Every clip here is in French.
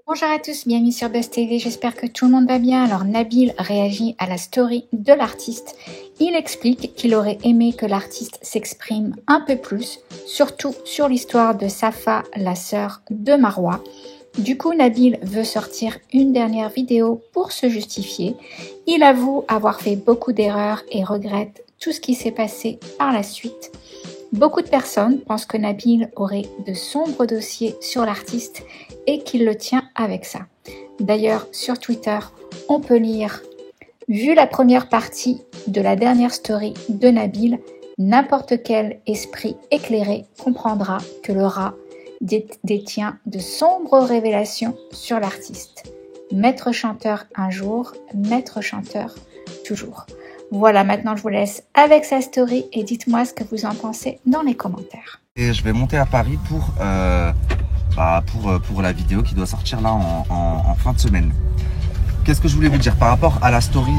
Bonjour à tous, bienvenue sur Buzz TV, j'espère que tout le monde va bien. Alors Nabil réagit à la story de l'artiste. Il explique qu'il aurait aimé que l'artiste s'exprime un peu plus, surtout sur l'histoire de Safa, la sœur de Marwa. Du coup, Nabil veut sortir une dernière vidéo pour se justifier. Il avoue avoir fait beaucoup d'erreurs et regrette tout ce qui s'est passé par la suite. Beaucoup de personnes pensent que Nabil aurait de sombres dossiers sur l'artiste et qu'il le tient avec ça. D'ailleurs, sur Twitter, on peut lire « Vu la première partie de la dernière story de Nabil, n'importe quel esprit éclairé comprendra que le rat détient de sombres révélations sur l'artiste. Maître chanteur un jour, maître chanteur toujours. » Voilà, maintenant je vous laisse avec sa story et dites-moi ce que vous en pensez dans les commentaires. Et je vais monter à Paris pour la vidéo qui doit sortir là en fin de semaine. Qu'est-ce que je voulais vous dire par rapport à la story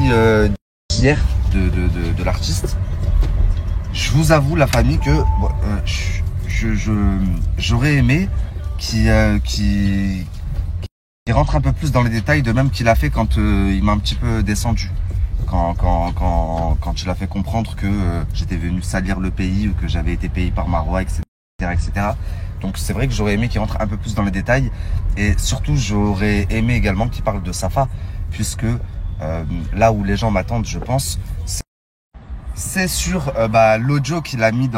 d'hier de l'artiste? Je vous avoue la famille que j'aurais aimé qu'il rentre un peu plus dans les détails, de même qu'il a fait quand il m'a un petit peu descendu. Quand il a fait comprendre que j'étais venu salir le pays ou que j'avais été payé par Marwa, etc. Donc c'est vrai que j'aurais aimé qu'il rentre un peu plus dans les détails. Et surtout, j'aurais aimé également qu'il parle de Safa, puisque là où les gens m'attendent, je pense, c'est sur l'audio qu'il a mis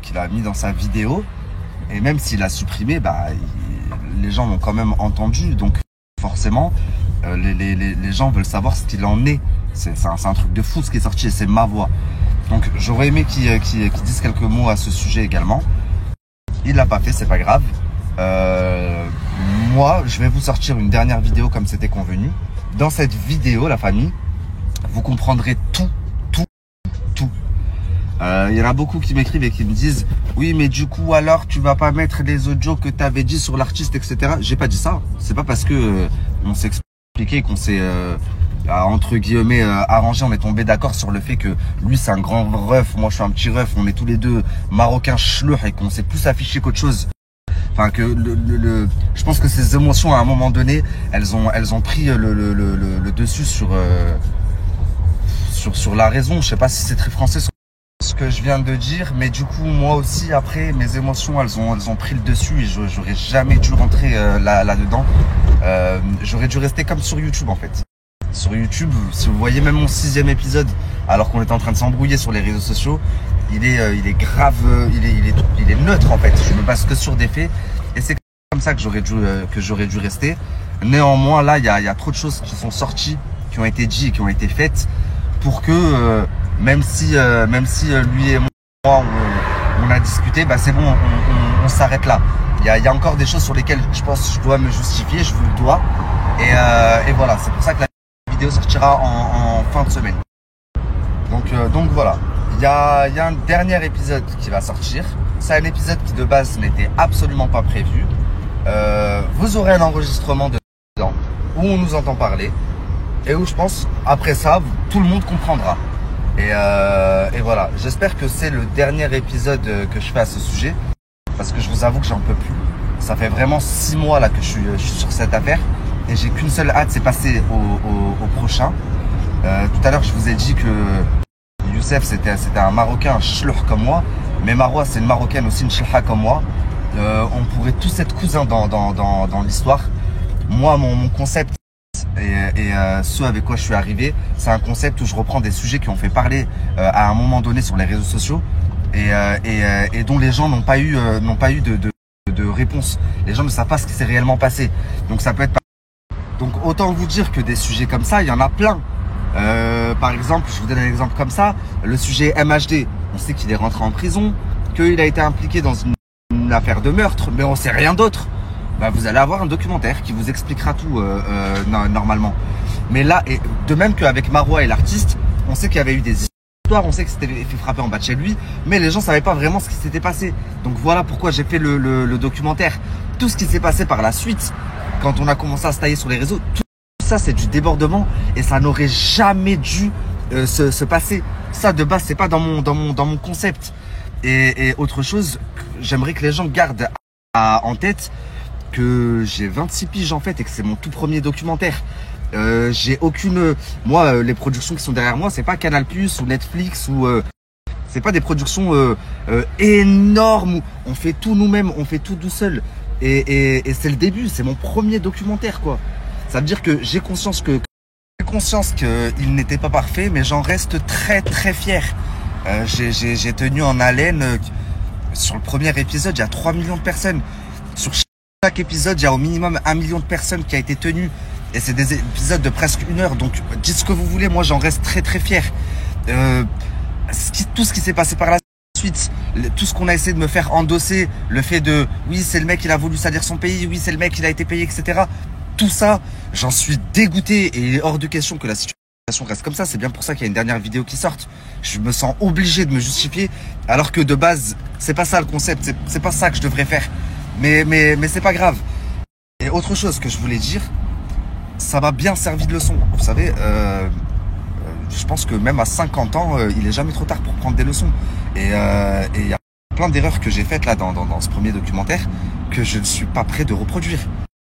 qu'il a mis dans sa vidéo. Et même s'il a supprimé, les gens l'ont quand même entendu. Donc forcément, les gens veulent savoir ce qu'il en est. C'est un truc de fou ce qui est sorti et c'est ma voix. Donc j'aurais aimé qu'il dise quelques mots à ce sujet également. Il l'a pas fait, c'est pas grave. Moi, je vais vous sortir une dernière vidéo comme c'était convenu. Dans cette vidéo, la famille, vous comprendrez tout. Il y en a beaucoup qui m'écrivent et qui me disent « Oui, mais du coup, alors, tu vas pas mettre les audios que tu avais dit sur l'artiste, etc. » J'ai pas dit ça. C'est pas parce que on s'est expliqué, qu'on s'est, entre guillemets, arrangé, on est tombé d'accord sur le fait que lui, c'est un grand ref, moi, je suis un petit ref, on est tous les deux marocains chlouh et qu'on s'est plus affiché qu'autre chose. Enfin, que je pense que ces émotions, à un moment donné, elles ont pris le dessus sur la raison. Je sais pas si c'est très français ce que je viens de dire, mais du coup moi aussi après mes émotions elles ont pris le dessus et j'aurais jamais dû rentrer là-dedans. J'aurais dû rester comme sur YouTube en fait. Sur YouTube, si vous voyez même mon 6e épisode, alors qu'on était en train de s'embrouiller sur les réseaux sociaux, il est grave, il est neutre en fait. Je me base que sur des faits et c'est comme ça que j'aurais dû rester. Néanmoins là il y a trop de choses qui sont sorties, qui ont été dites et qui ont été faites pour que même si lui et moi on a discuté, c'est bon, on s'arrête là. Il y a encore des choses sur lesquelles je pense que je dois me justifier, je vous le dois. Et voilà, c'est pour ça que la vidéo sortira en fin de semaine. Donc voilà, il y a un dernier épisode qui va sortir. C'est un épisode qui de base n'était absolument pas prévu. Vous aurez un enregistrement dedans où on nous entend parler et où je pense après ça tout le monde comprendra. Et voilà, j'espère que c'est le dernier épisode que je fais à ce sujet, parce que je vous avoue que j'en peux plus. Ça fait vraiment 6 mois là que je suis sur cette affaire et j'ai qu'une seule hâte, c'est passer au prochain. Tout à l'heure je vous ai dit que Youssef c'était un Marocain, un chlouh comme moi, mais Marwa c'est une Marocaine aussi, une chlouha comme moi. On pourrait tous être cousins dans l'histoire. Moi mon concept et ce avec quoi je suis arrivé, c'est un concept où je reprends des sujets qui ont fait parler à un moment donné sur les réseaux sociaux et dont les gens n'ont pas eu de réponse. Les gens ne savent pas ce qui s'est réellement passé. Donc ça peut être. Donc autant vous dire que des sujets comme ça, il y en a plein. Par exemple, je vous donne un exemple comme ça, le sujet MHD. On sait qu'il est rentré en prison, qu'il a été impliqué dans une affaire de meurtre, mais on sait rien d'autre. Vous allez avoir un documentaire qui vous expliquera tout normalement. Mais là, et de même qu'avec Marwa et l'artiste, on sait qu'il y avait eu des histoires, on sait que c'était fait frapper en bas de chez lui, mais les gens ne savaient pas vraiment ce qui s'était passé. Donc voilà pourquoi j'ai fait le documentaire. Tout ce qui s'est passé par la suite, quand on a commencé à se tailler sur les réseaux, tout ça c'est du débordement et ça n'aurait jamais dû se passer. Ça de base c'est pas dans mon concept. Et autre chose, j'aimerais que les gens gardent en tête. que j'ai 26 piges en fait et que c'est mon tout premier documentaire. J'ai aucune... Moi, les productions qui sont derrière moi, c'est pas Canal+ ou Netflix ou... c'est pas des productions énormes où on fait tout nous-mêmes, on fait tout tout seul. Et c'est le début, c'est mon premier documentaire, quoi. Ça veut dire que j'ai conscience qu'il n'était pas parfait, mais j'en reste très très fier. J'ai tenu en haleine. Sur le premier épisode, il y a 3 millions de personnes. Sur chaque épisode, il y a au minimum 1 million de personnes qui a été tenues. Et c'est des épisodes de presque 1 heure. Donc, dites ce que vous voulez, moi, j'en reste très très fier. Tout ce qui s'est passé par la suite, tout ce qu'on a essayé de me faire endosser, le fait de, oui, c'est le mec, il a voulu salir son pays, oui, c'est le mec, il a été payé, etc. Tout ça, j'en suis dégoûté et il est hors de question que la situation reste comme ça. C'est bien pour ça qu'il y a une dernière vidéo qui sorte. Je me sens obligé de me justifier, alors que de base, c'est pas ça le concept, c'est pas ça que je devrais faire. Mais c'est pas grave. Et autre chose que je voulais dire, ça m'a bien servi de leçon. Vous savez, je pense que même à 50 ans, il est jamais trop tard pour prendre des leçons. Et il y a plein d'erreurs que j'ai faites là dans ce premier documentaire que je ne suis pas prêt de reproduire.